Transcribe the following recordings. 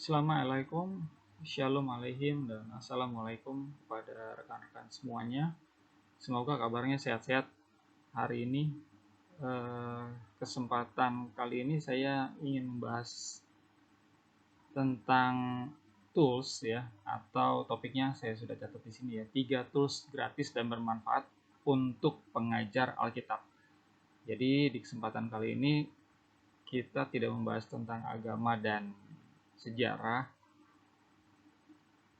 Assalamualaikum, Shalom alaihim, dan Assalamualaikum kepada rekan-rekan semuanya. Semoga kabarnya sehat-sehat hari ini. Kesempatan kali ini saya ingin membahas tentang tools ya, atau topiknya saya sudah catat di sini ya, 3 tools gratis dan bermanfaat untuk pengajar Alkitab. Jadi di kesempatan kali ini kita tidak membahas tentang agama dan sejarah,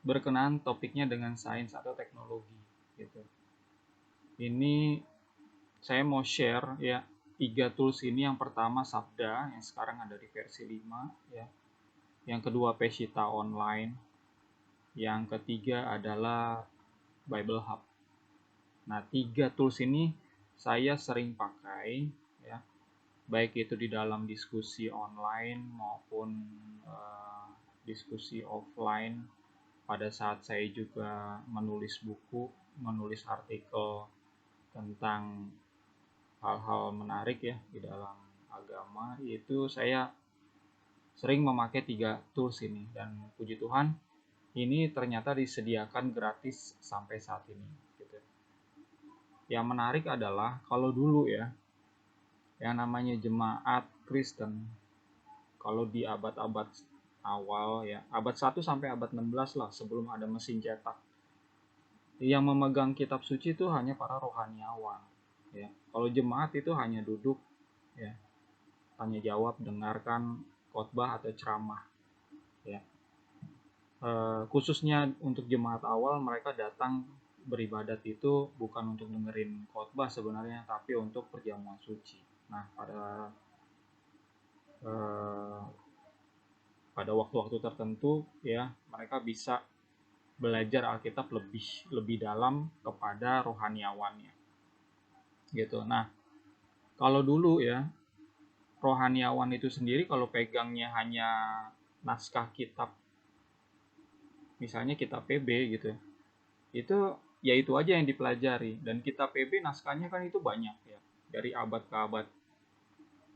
berkenaan topiknya dengan sains atau teknologi gitu. Ini saya mau share ya 3 tools ini. Yang pertama Sabda yang sekarang ada di versi 5 ya. Yang kedua Peshitta Online. Yang ketiga adalah Bible Hub. Nah, 3 tools ini saya sering pakai ya. Baik itu di dalam diskusi online maupun diskusi offline. Pada saat saya juga menulis buku, menulis artikel tentang hal-hal menarik ya di dalam agama, itu saya sering memakai 3 tools ini, dan puji Tuhan ini ternyata disediakan gratis sampai saat ini gitu. Yang menarik adalah kalau dulu ya, yang namanya jemaat Kristen, kalau di abad-abad awal ya, abad 1 sampai abad 16 lah, sebelum ada mesin cetak, yang memegang kitab suci itu hanya para rohaniawan ya. Kalau jemaat itu hanya duduk ya, tanya jawab, dengarkan khotbah atau ceramah ya. Khususnya untuk jemaat awal, mereka datang beribadat itu bukan untuk dengerin khotbah sebenarnya, tapi untuk perjamuan suci. Nah, pada waktu-waktu tertentu ya, mereka bisa belajar Alkitab lebih dalam kepada rohaniawannya gitu. Nah, kalau dulu ya, rohaniawan itu sendiri kalau pegangnya hanya naskah kitab, misalnya kitab PB gitu, itu ya itu aja yang dipelajari. Dan kitab PB naskahnya kan itu banyak ya, dari abad ke abad.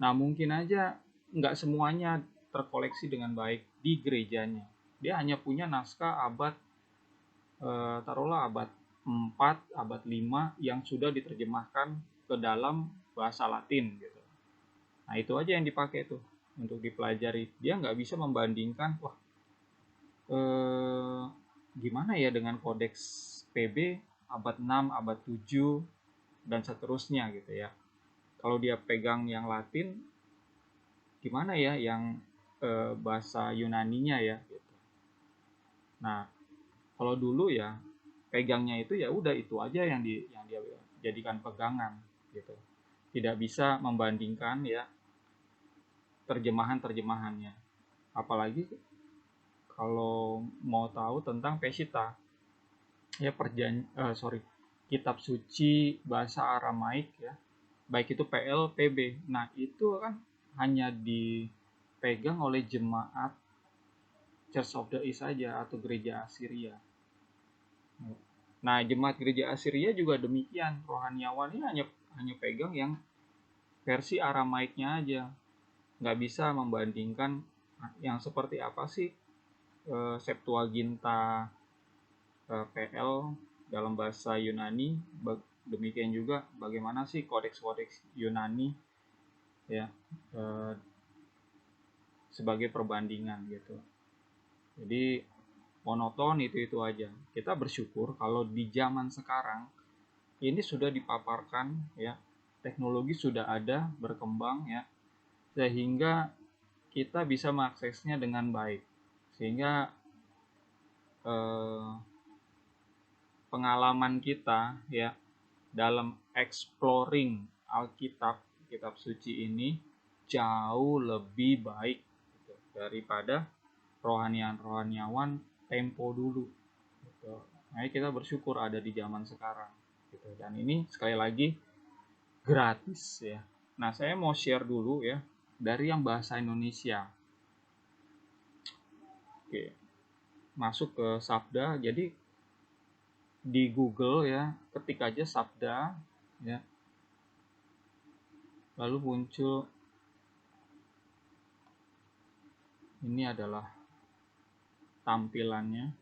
Nah, mungkin aja nggak semuanya terkoleksi dengan baik di gerejanya. Dia hanya punya naskah abad taruhlah abad 4, abad 5 yang sudah diterjemahkan ke dalam bahasa Latin gitu. Nah, itu aja yang dipakai tuh untuk dipelajari. Dia nggak bisa membandingkan, wah gimana ya dengan kodeks PB abad 6, abad 7, dan seterusnya gitu ya. Kalau dia pegang yang Latin, gimana ya yang bahasa Yunaninya ya gitu. Nah, kalau dulu ya pegangnya itu ya udah itu aja yang dia jadikan pegangan gitu. Tidak bisa membandingkan ya terjemahannya. Apalagi kalau mau tahu tentang Peshitta ya, kitab suci bahasa Aramaik ya, baik itu PL, PB. Nah, itu kan hanya dipegang oleh jemaat Church of the East saja atau gereja Assyria. Nah, jemaat gereja Assyria juga demikian, rohaniawan ini hanya pegang yang versi Aramaiknya aja, nggak bisa membandingkan yang seperti apa sih Septuaginta PL dalam bahasa Yunani, demikian juga bagaimana sih kodeks-kodeks Yunani ya, sebagai perbandingan gitu. Jadi monoton itu aja. Kita bersyukur kalau di zaman sekarang ini sudah dipaparkan ya, teknologi sudah ada berkembang ya, sehingga kita bisa mengaksesnya dengan baik, sehingga pengalaman kita ya dalam exploring Alkitab, kitab suci ini jauh lebih baik gitu, daripada rohaniawan tempo dulu gitu. Nah, kita bersyukur ada di zaman sekarang gitu. Dan ini sekali lagi gratis ya. Nah, saya mau share dulu ya dari yang bahasa Indonesia. Oke, masuk ke Sabda. Jadi di Google ya, ketik aja Sabda ya, lalu muncul ini adalah tampilannya.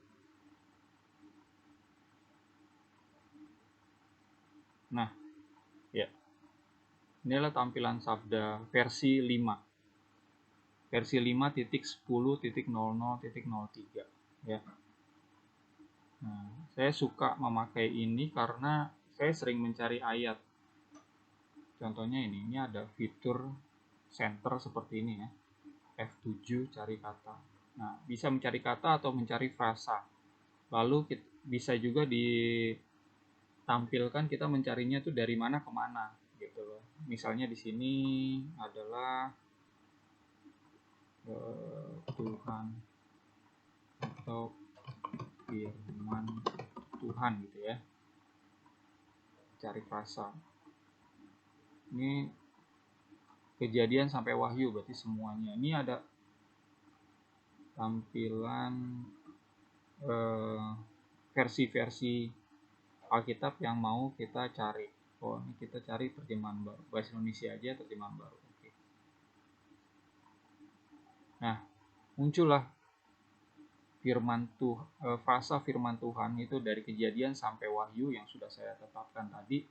Nah, ya. Inilah tampilan Sabda versi 5. Versi 5.10.00.03 ya. Nah, saya suka memakai ini karena saya sering mencari ayat. Contohnya ini ada fitur center seperti ini ya. F7 cari kata. Nah, bisa mencari kata atau mencari frasa. Lalu bisa juga ditampilkan kita mencarinya tuh dari mana ke mana gitu loh. Misalnya di sini adalah Tuhan atau firman Tuhan gitu ya. Cari frasa. Ini Kejadian sampai Wahyu berarti semuanya. Ini ada tampilan versi-versi Alkitab yang mau kita cari. Oh, ini kita cari terjemahan baru. Bahasa Indonesia aja terjemahan baru. Oke. Nah, muncullah frasa firman Tuhan itu dari Kejadian sampai Wahyu yang sudah saya tetapkan tadi.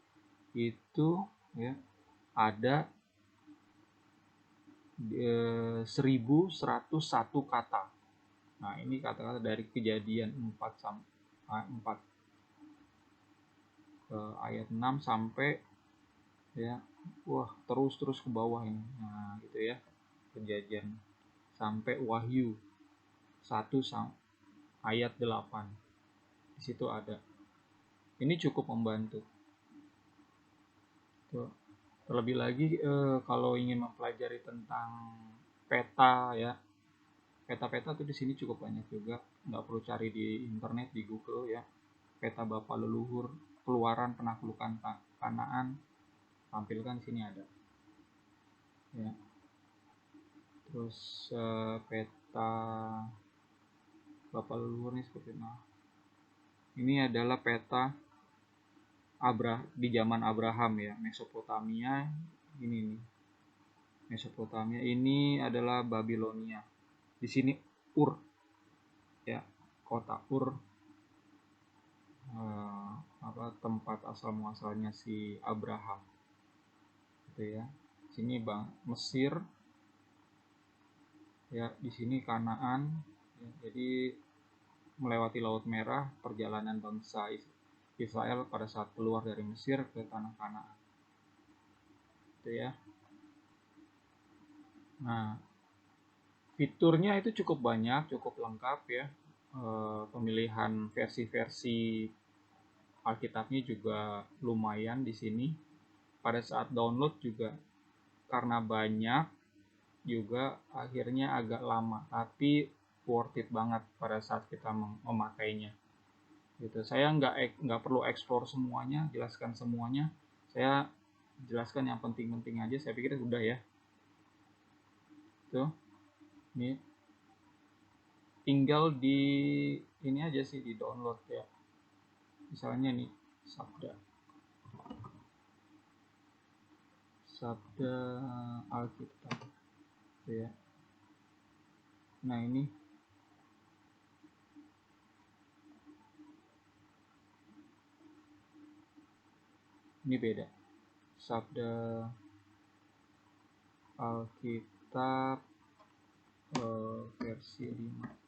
Itu ya ada 1101 kata. Nah, ini kata-kata dari Kejadian 4 ayat 6 sampai ya terus ke bawah ini. Nah, gitu ya. Kejadian sampai Wahyu 1 ayat 8. Di situ ada. Ini cukup membantu. Tuh. Terlebih lagi kalau ingin mempelajari tentang peta ya. Peta-peta tuh di sini cukup banyak juga. Nggak perlu cari di internet, di Google ya. Peta Bapa leluhur, keluaran penaklukan Kanaan, tampilkan di sini ada. Ya. Terus peta Bapa leluhur ini seperti nah. Ini adalah peta di zaman Abraham ya, Mesopotamia ini nih. Mesopotamia ini adalah Babilonia. Di sini Ur ya, kota Ur tempat asal muasalnya si Abraham. Gitu ya. Sini Mesir. Ya, di sini Kanaan. Ya, jadi melewati Laut Merah, perjalanan bangsa Israel pada saat keluar dari Mesir ke tanah Kanaan. Gitu ya. Nah, fiturnya itu cukup banyak, cukup lengkap ya. Pemilihan versi-versi Alkitabnya juga lumayan di sini. Pada saat download juga karena banyak juga akhirnya agak lama, tapi worth it banget pada saat kita memakainya. Gitu. Saya nggak perlu explore semuanya, jelaskan semuanya. Saya jelaskan yang penting-penting aja. Saya pikir udah ya. Tuh, ini tinggal ini aja sih di download ya. Misalnya nih Sabda Alkitab gitu ya. Nah, ini beda. Sabda Alkitab versi 5.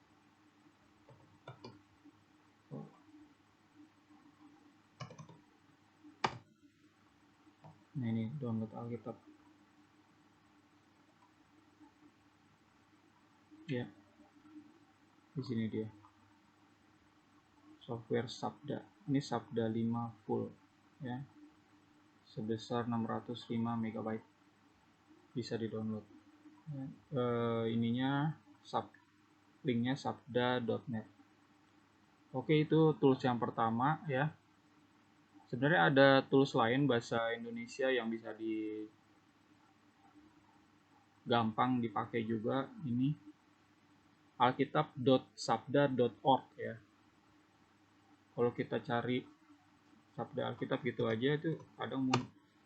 Nah, ini download Alkitab. Ya. Di sini dia. Software Sabda. Ini Sabda 5 full ya. Sebesar 605 MB. Bisa di-download. Ininya linknya sabda.net. Oke, itu tools yang pertama ya. Sebenarnya ada tools lain bahasa Indonesia yang bisa gampang dipakai juga. Ini alkitab.sabda.org ya. Kalau kita cari Sabda Alkitab gitu aja itu kadang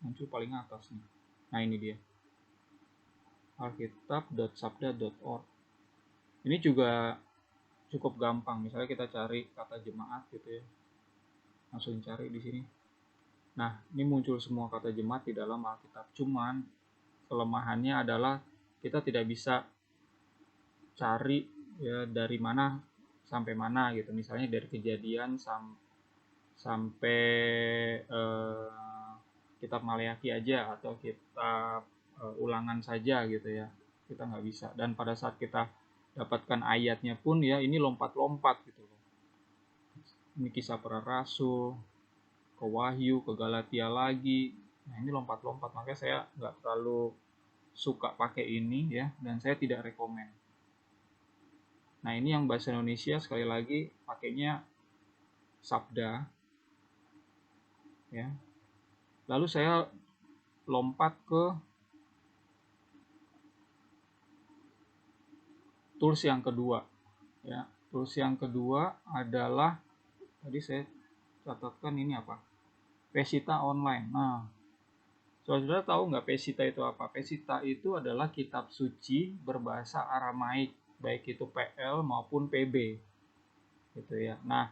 muncul paling atas nih. Nah, ini dia. alkitab.sabda.org. Ini juga cukup gampang. Misalnya kita cari kata jemaat gitu ya, langsung cari di sini. Nah, ini muncul semua kata jemaat di dalam Alkitab. Cuman kelemahannya adalah kita tidak bisa cari ya dari mana sampai mana gitu. Misalnya dari Kejadian sampai kitab Maleakhi aja, atau kitab Ulangan saja gitu ya. Kita nggak bisa. Dan pada saat kita dapatkan ayatnya pun ya ini lompat-lompat gitu loh. Ini Kisah Para Rasul, ke Wahyu, ke Galatia lagi. Nah ini lompat-lompat, makanya saya nggak terlalu suka pakai ini ya, dan saya tidak rekomen. Nah ini yang bahasa Indonesia sekali lagi pakainya Sabda ya. Lalu saya lompat ke tools yang kedua ya. Tools yang kedua adalah tadi saya catatkan ini apa? Pesita Online. Nah, saudara tahu nggak Pesita itu apa? Pesita itu adalah kitab suci berbahasa Aramaik, baik itu PL maupun PB, gitu ya. Nah,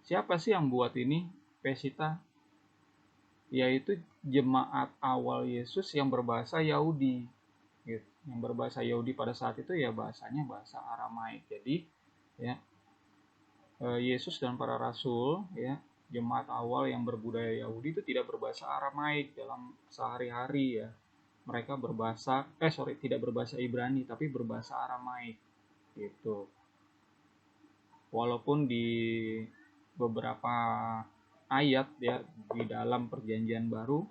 siapa sih yang buat ini Pesita? Yaitu jemaat awal Yesus yang berbahasa Yahudi, gitu. Yang berbahasa Yahudi pada saat itu ya bahasanya bahasa Aramaik. Jadi ya Yesus dan para rasul ya, jemaat awal yang berbudaya Yahudi itu tidak berbahasa Aramaik dalam sehari-hari ya. Mereka tidak berbahasa Ibrani tapi berbahasa Aramaik gitu. Walaupun di beberapa ayat ya di dalam Perjanjian Baru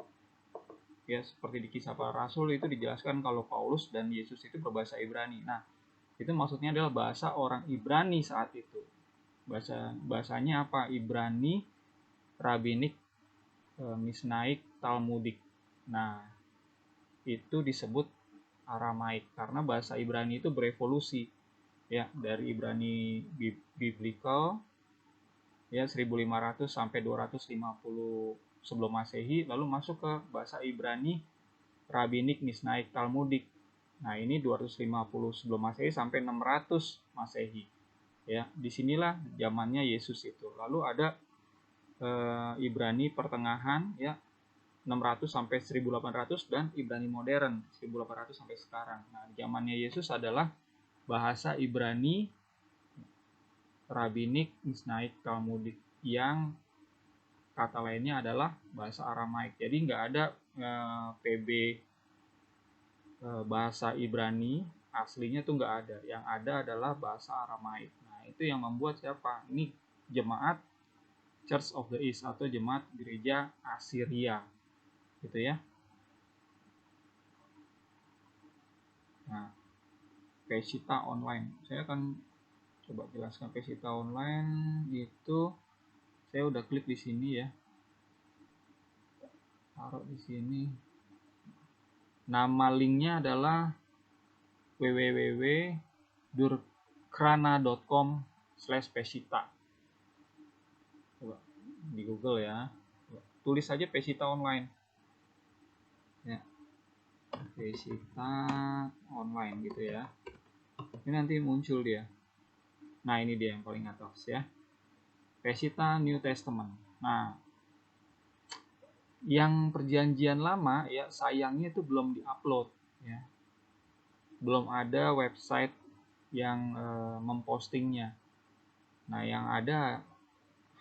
ya, seperti di Kisah Para Rasul itu dijelaskan kalau Paulus dan Yesus itu berbahasa Ibrani. Nah, itu maksudnya adalah bahasa orang Ibrani saat itu. Bahasanya apa? Ibrani, Rabinik, Misnaik, Talmudik. Nah, itu disebut Aramaik karena bahasa Ibrani itu berevolusi ya, dari Ibrani biblical ya 1500 sampai 250 sebelum Masehi, lalu masuk ke bahasa Ibrani Rabinik, Misnaik, Talmudik. Nah, ini 250 sebelum Masehi sampai 600 Masehi. Ya, disinilah zamannya Yesus itu. Lalu ada Ibrani pertengahan ya 600 sampai 1800, dan Ibrani modern 1800 sampai sekarang. Nah, zamannya Yesus adalah bahasa Ibrani Rabinik, Misnaik, Talmudik, yang kata lainnya adalah bahasa Aramaik. Jadi nggak ada PB bahasa Ibrani aslinya tuh nggak ada. Yang ada adalah bahasa Aramaik. Nah, itu yang membuat siapa? Ini jemaat Church of the East atau jemaat gereja Asiria gitu ya. Nah, Pesita Online. Saya akan coba jelaskan Pesita Online itu. Saya udah klik di sini ya. Taruh di sini. Nama linknya adalah www.durkrana.com/pesita. Coba di Google ya. Tulis saja Pesita Online. Ya. Pesita Online gitu ya. Ini nanti muncul dia. Nah, ini dia yang paling atas ya. Pesita New Testament. Nah, yang Perjanjian Lama ya sayangnya itu belum diupload ya. Belum ada website yang mempostingnya. Nah, yang ada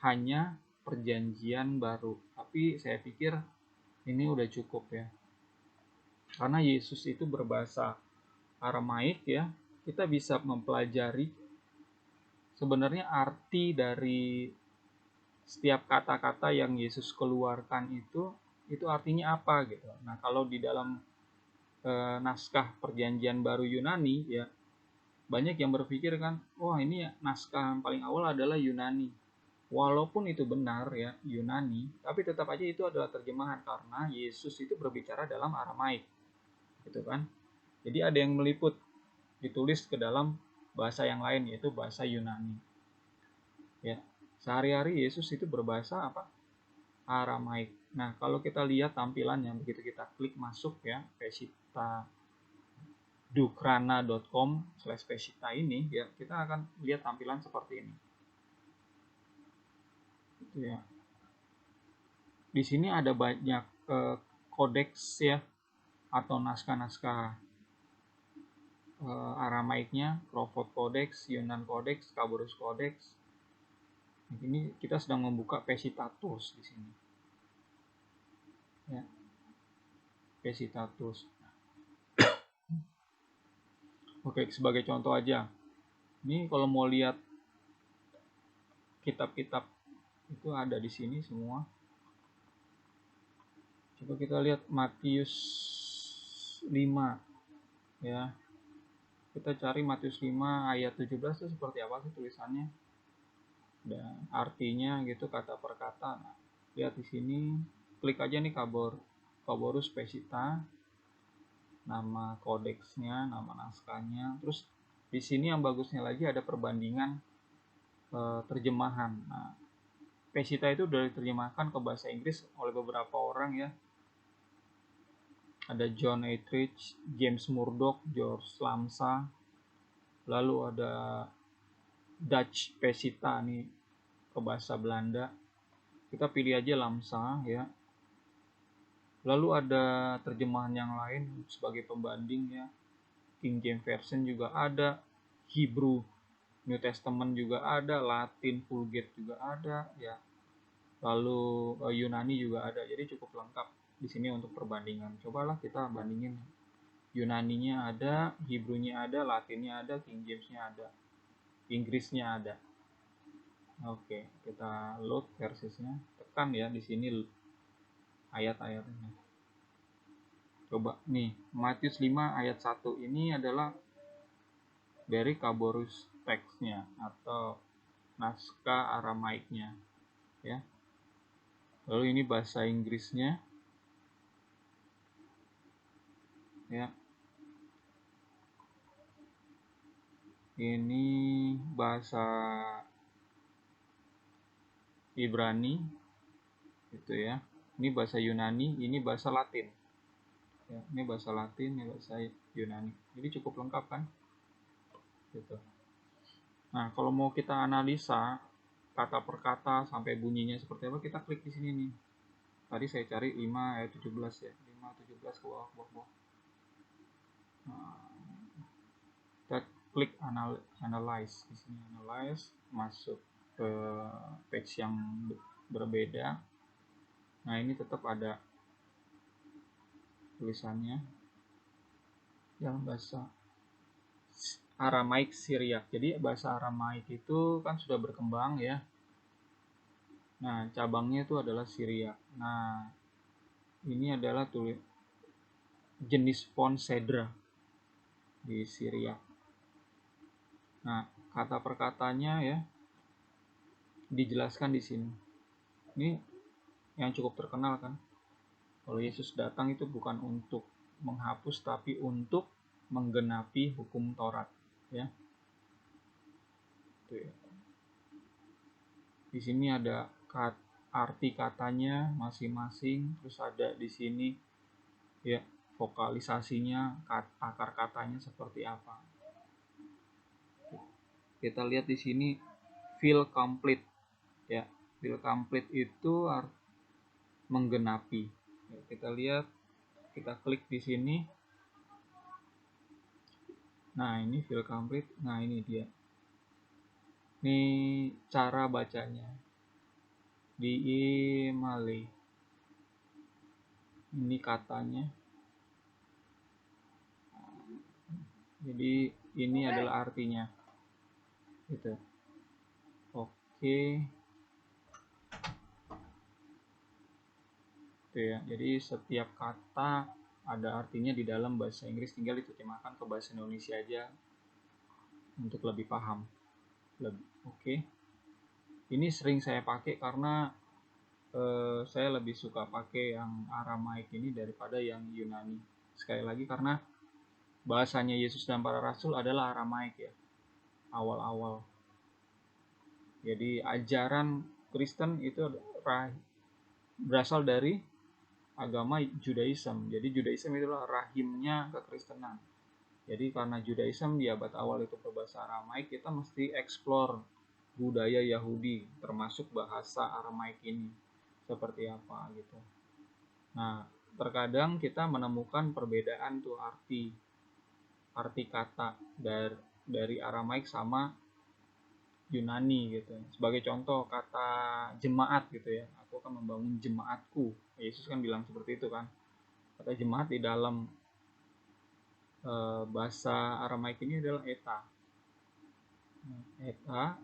hanya Perjanjian Baru. Tapi saya pikir ini udah cukup ya. Karena Yesus itu berbahasa Aramaik ya, kita bisa mempelajari sebenarnya arti dari setiap kata-kata yang Yesus keluarkan itu artinya apa gitu. Nah, kalau di dalam naskah Perjanjian Baru Yunani ya, banyak yang berpikir kan, wah ini naskah yang paling awal adalah Yunani. Walaupun itu benar ya Yunani, tapi tetap aja itu adalah terjemahan karena Yesus itu berbicara dalam Aramaik, gitu kan. Jadi ada yang meliput ditulis ke dalam bahasa yang lain yaitu bahasa Yunani. Ya, sehari-hari Yesus itu berbahasa apa? Aramaik. Nah, kalau kita lihat tampilannya begitu kita klik masuk ya, Pesita dukrana.com/pesita ini ya, kita akan lihat tampilan seperti ini. Gitu ya. Di sini ada banyak kodeks ya, atau naskah-naskah Aramaiknya, Crawford Codex, Yunan Codex, Caborus Codex. Ini kita sedang membuka Pesita Tools di sini. Ya, Pesita Tools. Oke, sebagai contoh aja. Ini kalau mau lihat kitab-kitab itu ada di sini semua. Coba kita lihat Matius 5 ya. Kita cari Matius 5 ayat 17 itu seperti apa sih tulisannya? Dan artinya gitu kata per kata. Nah, lihat di sini, klik aja nih Caborus Pesita, nama kodeksnya, nama naskahnya. Terus di sini yang bagusnya lagi ada perbandingan terjemahan. Nah, Pesita itu sudah diterjemahkan ke bahasa Inggris oleh beberapa orang ya. Ada John Etheridge, James Murdoch, George Lamsa, lalu ada Dutch Pesita nih ke bahasa Belanda. Kita pilih aja Lamsa ya. Lalu ada terjemahan yang lain sebagai pembanding ya. King James Version juga ada, Hebrew New Testament juga ada, Latin Vulgate juga ada ya. Lalu Yunani juga ada. Jadi cukup lengkap di sini untuk perbandingan. Cobalah kita bandingin. Yunaninya ada, Hebrew-nya ada, Latinnya ada, King James-nya ada, Inggrisnya ada. Oke, kita load versinya. Tekan ya di sini ayat-ayatnya. Coba nih, Matius 5 ayat 1 ini adalah dari Caborus teksnya atau naskah Aramaiknya ya. Lalu ini bahasa Inggrisnya ya. Ini bahasa Ibrani gitu ya. Ini bahasa Yunani, ini bahasa Latin. Ya, ini bahasa Latin, ini bahasa Yunani. Jadi cukup lengkap kan? Gitu. Nah, kalau mau kita analisa kata per kata sampai bunyinya seperti apa, kita klik di sini nih. Tadi saya cari 5 ayat 17 ya. 5 17 ke bawah. Nah, kita klik analyze di sini, analyze, masuk ke page yang berbeda. Nah, ini tetap ada tulisannya dalam bahasa Aramaik Syriak. Jadi bahasa Aramaik itu kan sudah berkembang ya. Nah, cabangnya itu adalah Syriak. Nah, ini adalah jenis font Cedra di Syriak. Nah, kata per katanya ya dijelaskan di sini. Ini yang cukup terkenal kan. Kalau Yesus datang itu bukan untuk menghapus tapi untuk menggenapi hukum Taurat ya. Itu ya. Di sini ada arti katanya masing-masing, terus ada di sini ya vokalisasinya, akar katanya seperti apa. Kita lihat di sini feel complete ya. Feel complete itu menggenapi. Ya, kita lihat, kita klik di sini. Nah, ini feel complete. Nah, ini dia. Ini cara bacanya. Di Imale. Ini katanya. Jadi ini adalah artinya. Gitu. Oke. Itu ya. Jadi setiap kata ada artinya di dalam bahasa Inggris, tinggal diterjemahkan ke bahasa Indonesia aja untuk lebih paham. Oke. Ini sering saya pakai karena saya lebih suka pakai yang Aramaik ini daripada yang Yunani. Sekali lagi karena bahasanya Yesus dan para rasul adalah Aramaik ya, awal-awal. Jadi ajaran Kristen itu berasal dari agama Judaism. Jadi Judaism itulah rahimnya kekristenan. Jadi karena Judaism di abad awal itu berbahasa Aramaik, kita mesti explore budaya Yahudi, termasuk bahasa Aramaik ini seperti apa gitu. Nah, terkadang kita menemukan perbedaan tuh arti kata dari Aramaik sama Yunani gitu. Sebagai contoh kata jemaat gitu ya, aku akan membangun jemaatku. Yesus kan bilang seperti itu kan. Kata jemaat di dalam bahasa Aramaik ini adalah eta. Eta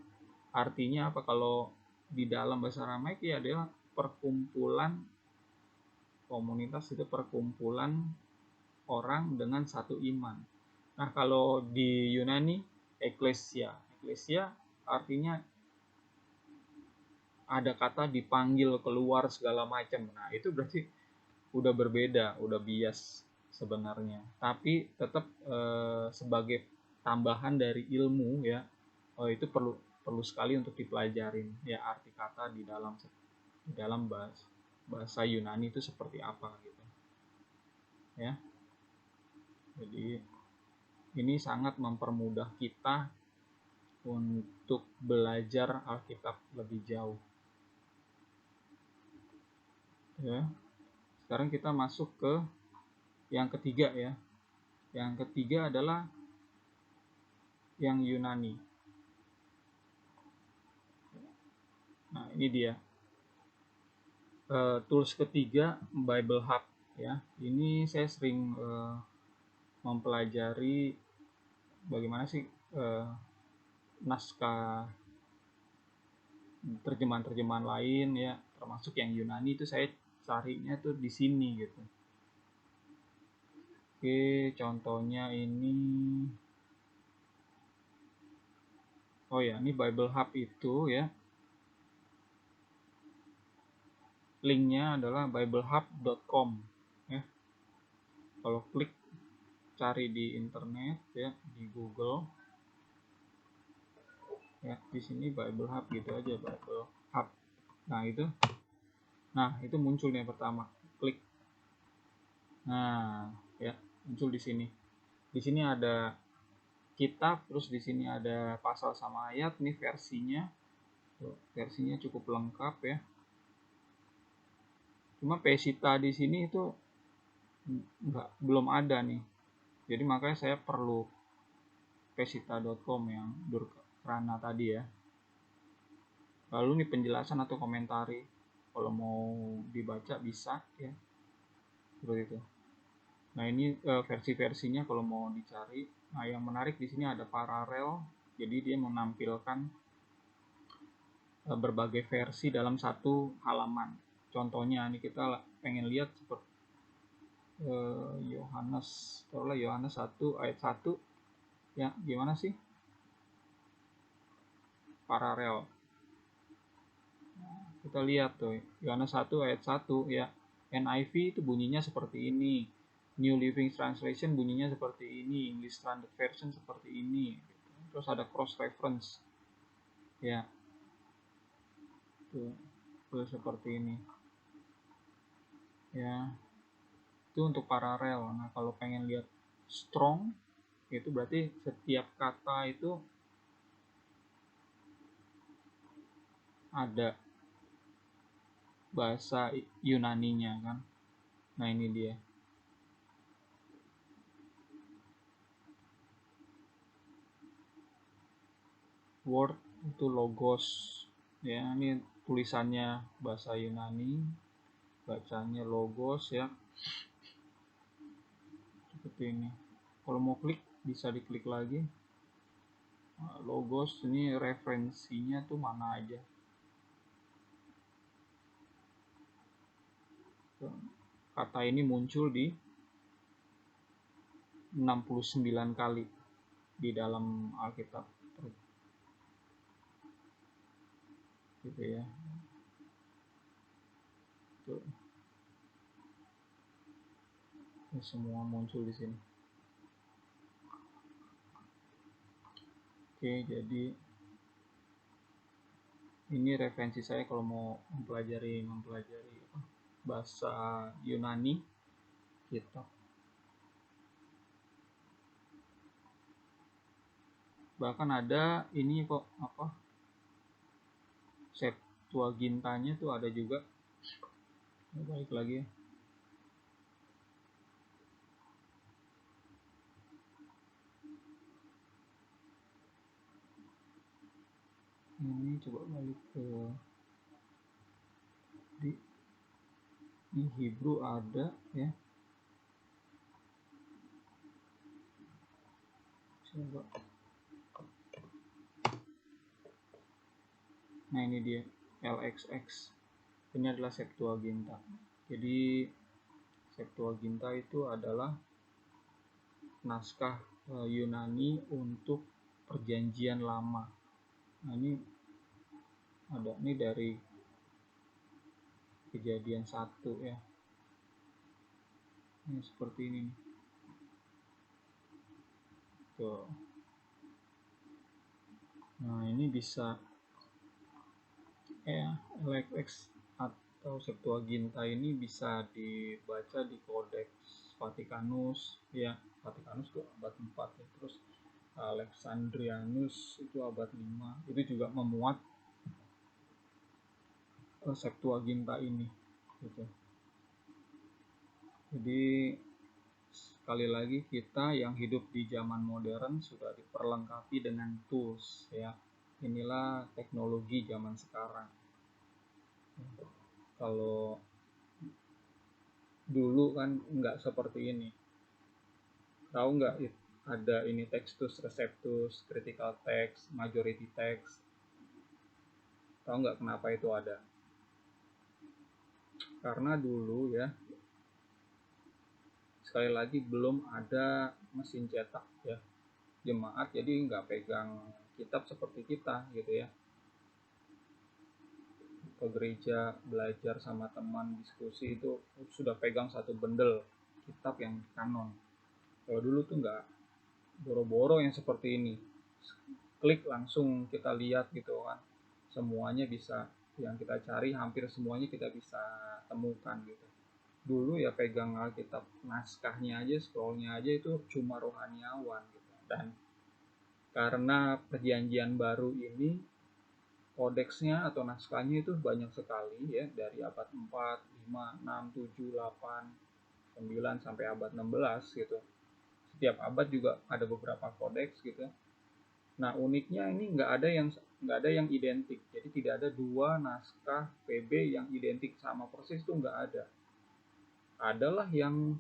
artinya apa kalau di dalam bahasa Aramaik ya adalah perkumpulan komunitas, itu perkumpulan orang dengan satu iman. Nah, kalau di Yunani eklesia. Eklesia artinya ada kata dipanggil keluar segala macam. Nah, itu berarti udah berbeda, udah bias sebenarnya. Tapi tetap sebagai tambahan dari ilmu ya, itu perlu sekali untuk dipelajarin ya arti kata di dalam bahasa Yunani itu seperti apa gitu. Ya. Jadi ini sangat mempermudah kita untuk belajar Alkitab lebih jauh. Ya. Sekarang kita masuk ke yang ketiga ya. Yang ketiga adalah yang Yunani. Nah, ini dia. Tools ketiga Bible Hub ya. Ini saya sering mempelajari bagaimana sih naskah terjemahan-terjemahan lain ya, termasuk yang Yunani itu saya carinya tuh di sini gitu. Oke, contohnya ini. Oh ya, ini Bible Hub itu ya. Linknya adalah biblehub.com ya. Kalau klik cari di internet ya, di Google ya, di sini Bible Hub gitu aja, Bible Hub. Nah itu muncul nih yang pertama, klik. Nah ya, muncul di sini. Di sini ada kitab, terus di sini ada pasal sama ayat. Nih versinya, versinya cukup lengkap ya. Cuma Pesita di sini itu belum ada nih. Jadi makanya saya perlu pesita.com yang Durkrana tadi ya. Lalu nih penjelasan atau komentari, kalau mau dibaca bisa ya, seperti itu. Nah ini versi-versinya kalau mau dicari. Nah yang menarik di sini ada paralel, jadi dia menampilkan berbagai versi dalam satu halaman. Contohnya ini kita pengen lihat seperti Yohanes, taruhlah Yohanes 1 ayat 1 ya, gimana sih paralel. Kita lihat tuh Yohanes 1 ayat 1 ya. NIV itu bunyinya seperti ini, New Living Translation bunyinya seperti ini, English Standard Version seperti ini. Terus ada cross reference ya, tuh seperti ini ya. Itu untuk paralel. Nah kalau pengen lihat strong itu berarti setiap kata itu ada bahasa Yunaninya kan. Nah ini dia. Word itu logos ya, ini tulisannya bahasa Yunani, bacanya logos ya, seperti ini. Kalau mau klik bisa diklik lagi. Nah, logos ini referensinya tuh mana aja. Kata ini muncul di 69 kali di dalam Alkitab gitu ya. Tuh. Ini semua muncul di sini. Oke, jadi ini referensi saya kalau mau mempelajari bahasa Yunani gitu. Bahkan ada ini kok apa, Septuagintanya tuh ada juga. Balik lagi ya. Ini coba balik ke di Hebrew ada ya. Coba. Nah ini dia LXX. Ini adalah Septuaginta. Jadi Septuaginta itu adalah naskah Yunani untuk Perjanjian Lama. Nah ini ada nih dari Kejadian 1 ya. Ini seperti ini nih. Tuh. Nah ini bisa LXX atau Septuaginta ini bisa dibaca di Codex Vaticanus ya. Vaticanus itu abad 4 ya. Terus Alexandrianus itu abad 5. Itu juga memuat Septuaginta ini gitu. Jadi sekali lagi kita yang hidup di zaman modern sudah diperlengkapi dengan tools ya. Inilah teknologi zaman sekarang. Kalau dulu kan nggak seperti ini. Tahu nggak ada ini Textus Receptus, Critical Text, Majority Text. Tahu nggak kenapa itu ada? Karena dulu ya, sekali lagi belum ada mesin cetak ya. Jemaat jadi nggak pegang kitab seperti kita gitu ya. Ke gereja belajar sama teman diskusi itu sudah pegang satu bundle kitab yang kanon. Kalau dulu tuh nggak, boro-boro yang seperti ini, klik langsung kita lihat gitu kan, semuanya bisa, yang kita cari hampir semuanya kita bisa temukan gitu. Dulu ya pegang Alkitab naskahnya aja, scrollnya aja itu cuma rohaniawan gitu. Dan karena perjanjian baru ini kodeksnya atau naskahnya itu banyak sekali ya, dari abad 4, 5, 6, 7, 8, 9 sampai abad 16 gitu. Setiap abad juga ada beberapa kodeks gitu. Nah uniknya ini nggak ada yang identik. Jadi tidak ada dua naskah PB yang identik sama persis, itu nggak ada. Adalah yang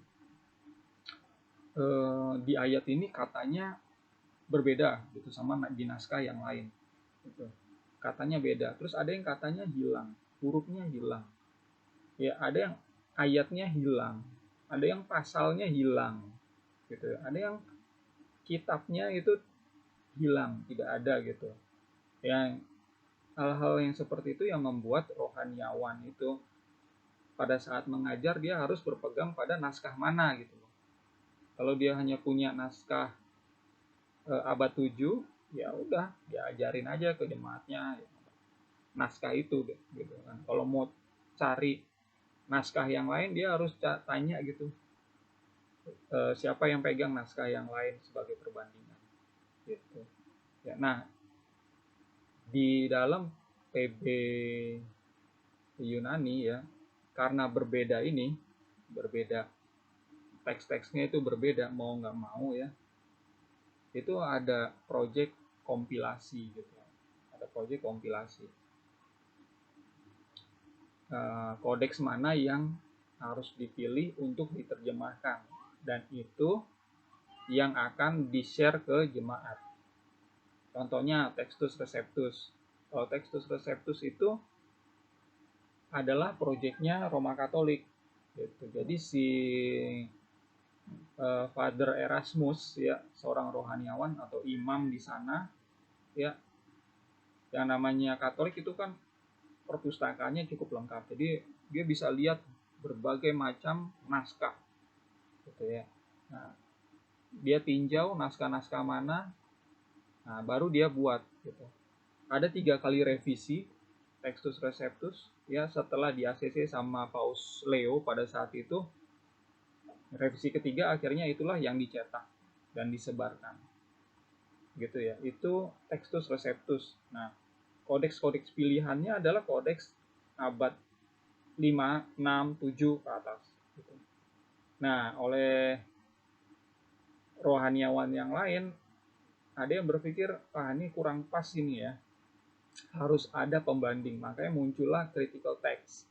di ayat ini katanya berbeda gitu sama di naskah yang lain. Gitu. Katanya beda. Terus ada yang katanya hilang, hurufnya hilang. Ya ada yang ayatnya hilang, ada yang pasalnya hilang, gitu. Ada yang kitabnya itu hilang, tidak ada gitu. Yang hal-hal yang seperti itu yang membuat rohaniawan itu pada saat mengajar dia harus berpegang pada naskah mana gitu. Kalau dia hanya punya naskah abad 7, ya udah diajarin aja ke jemaatnya ya, naskah itu gitu kan. Kalau mau cari naskah yang lain dia harus tanya gitu, siapa yang pegang naskah yang lain sebagai perbandingan gitu ya. Nah di dalam PB Yunani ya, karena berbeda teks-teksnya itu berbeda, mau nggak mau ya, itu ada proyek kompilasi gitu, ada proyek kompilasi kodeks mana yang harus dipilih untuk diterjemahkan, dan itu yang akan di-share ke jemaat. Contohnya Textus Receptus. Kalau Textus Receptus itu adalah proyeknya Roma Katolik gitu. Jadi si Father Erasmus ya, seorang rohaniawan atau imam di sana ya, yang namanya Katolik itu kan perpustakaannya cukup lengkap. Jadi dia bisa lihat berbagai macam naskah gitu ya. Nah, dia tinjau naskah-naskah mana, nah baru dia buat gitu. Ada 3 kali revisi Textus Receptus ya, setelah di ACC sama Paus Leo pada saat itu. Revisi ketiga akhirnya itulah yang dicetak dan disebarkan. gitu ya, itu Textus Receptus. Nah, kodeks-kodeks pilihannya adalah kodeks abad 5, 6, 7 ke atas gitu. Nah, oleh rohaniawan yang lain ada yang berpikir, ini kurang pas ini ya, harus ada pembanding, makanya muncullah critical text.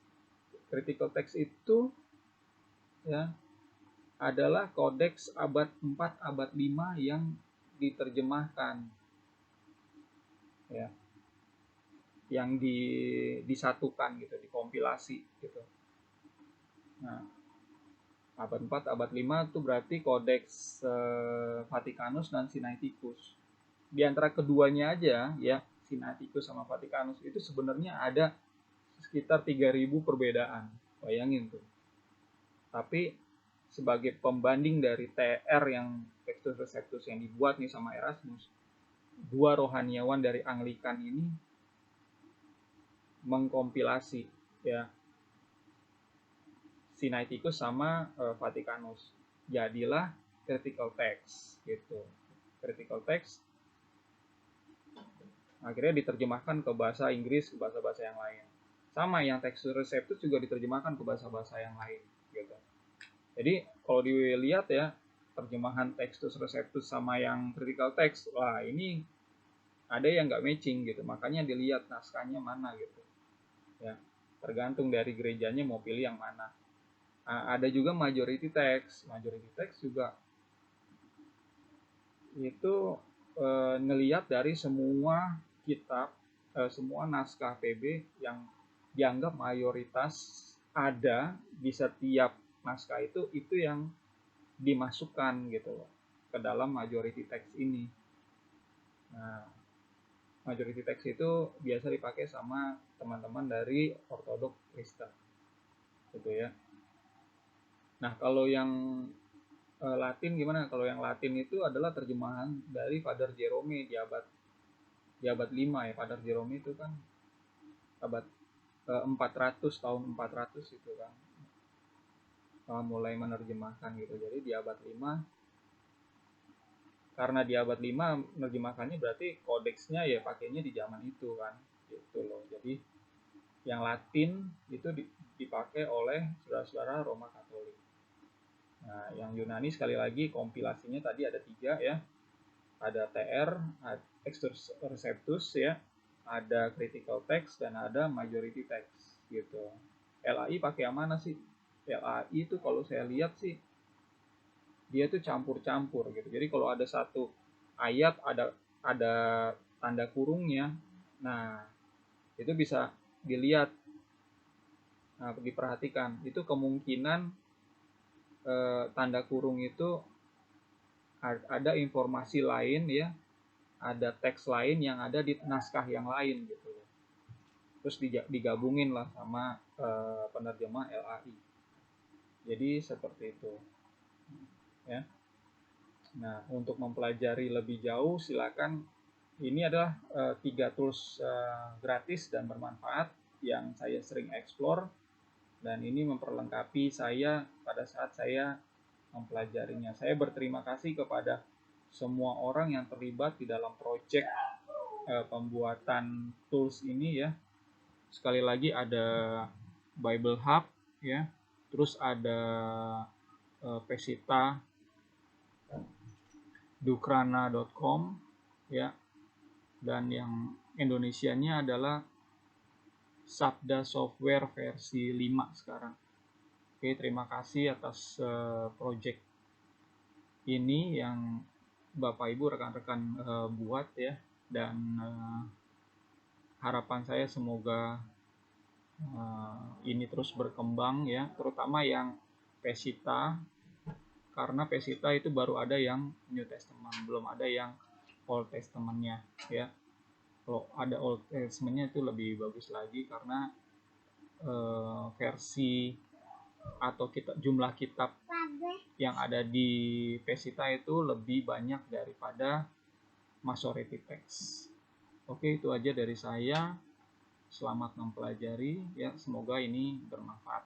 Critical text itu ya adalah kodeks abad 4, abad 5 yang diterjemahkan ya, yang disatukan gitu, dikompilasi gitu. Nah, abad 4, abad 5 itu berarti kodeks Vatikanus dan Sinaiticus. Di antara keduanya aja ya, Sinaiticus sama Vatikanus itu sebenarnya ada sekitar 3.000 perbedaan. Bayangin tuh. Tapi sebagai pembanding dari TR yang Textus Receptus yang dibuat nih sama Erasmus, dua rohaniawan dari Anglikan ini mengkompilasi ya Sinaiticus sama Vatikanus. Jadilah critical text gitu. Critical text akhirnya diterjemahkan ke bahasa Inggris, ke bahasa-bahasa yang lain. Sama yang Textus Receptus juga diterjemahkan ke bahasa-bahasa yang lain gitu. Jadi kalau dilihat ya, terjemahan Textus Receptus sama yang critical text, wah ini ada yang nggak matching gitu. Makanya dilihat naskahnya mana gitu. Ya, tergantung dari gerejanya mau pilih yang mana. Nah, ada juga majority text. Majority text juga itu ngelihat dari semua kitab, semua naskah PB yang dianggap mayoritas ada di setiap naskah itu yang dimasukkan gitu loh ke dalam majority text ini. Nah, majority text itu biasa dipakai sama teman-teman dari Ortodok Kristen gitu ya. Nah, kalau yang Latin gimana? Kalau yang Latin itu adalah terjemahan dari Father Jerome di abad 5 ya. Father Jerome itu kan abad 400, tahun 400 itu kan mulai menerjemahkan gitu. Jadi di abad 5, karena di abad 5 menerjemahkannya berarti kodeksnya ya pakainya di zaman itu kan gitu loh. Jadi yang Latin itu dipakai oleh saudara-saudara Roma Katolik. Nah, yang Yunani sekali lagi kompilasinya tadi ada 3 ya. Ada TR, ada Textus Receptus ya, ada critical text dan ada majority text gitu. LAI pakai yang mana sih? LAI itu kalau saya lihat sih dia tuh campur-campur gitu. Jadi kalau ada satu ayat ada tanda kurungnya, nah itu bisa dilihat, nah diperhatikan itu kemungkinan tanda kurung itu ada informasi lain ya, ada teks lain yang ada di naskah yang lain gitu. Terus digabungin lah sama penerjemah LAI. Jadi seperti itu ya. Nah, untuk mempelajari lebih jauh silakan, ini adalah 3 tools gratis dan bermanfaat yang saya sering explore, dan ini memperlengkapi saya pada saat saya mempelajarinya. Saya berterima kasih kepada semua orang yang terlibat di dalam proyek pembuatan tools ini ya. Sekali lagi ada Bible Hub ya, terus ada Pesita, dukrana.com ya, dan yang Indonesianya adalah Sabda Software versi 5 sekarang. Oke, terima kasih atas project ini yang Bapak Ibu rekan-rekan buat ya, dan harapan saya semoga ini terus berkembang ya, terutama yang Pesita, karena Pesita itu baru ada yang New Testament, belum ada yang Old Testament-nya ya. Kalau ada Old Testament-nya itu lebih bagus lagi, karena versi atau jumlah kitab yang ada di Pesita itu lebih banyak daripada majority text. Oke, itu aja dari saya. Selamat mempelajari ya, semoga ini bermanfaat.